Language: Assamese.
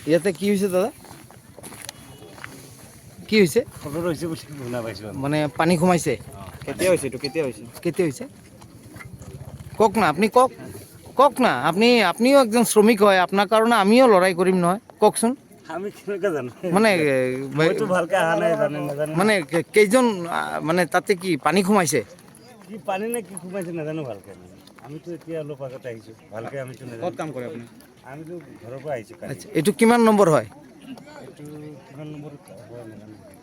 ইয়াতে কি হৈছে দাদা, কি হৈছে? খবৰ হৈছে বুলি শুনা পাইছোঁ। মানে পানী সোমাইছে? কেতিয়া হৈছে এইটো, কেতিয়া হৈছে? কেতিয়া হৈছে কওক না, আপুনি কওক, কওক না। আপনিও একজন শ্ৰমিক হয়, আপোনাৰ কাৰণে আমিও লৰাই কৰিম নহয়, কওকচোন। আমি কেনেকৈ জানো? মানে মইতো ভালকৈ অহা নাই, নাজানো। মানে কেইজন মানে তাতে কি পানী সোমাইছে? কি পানী নে কি সোমাইছে নাজানো ভালকৈ। আমিতো এতিয়া অলপ আগত আহিছোঁ, ভালকৈ আমিতো নাজানো। ক'ত কাম কৰে আপুনি? আমিতো ঘৰৰ পৰা আহিছোঁ কালি। আচ্ছা, এইটো কিমান নম্বৰ হয়? এইটো কিমান নম্বৰ হয় নাজানো।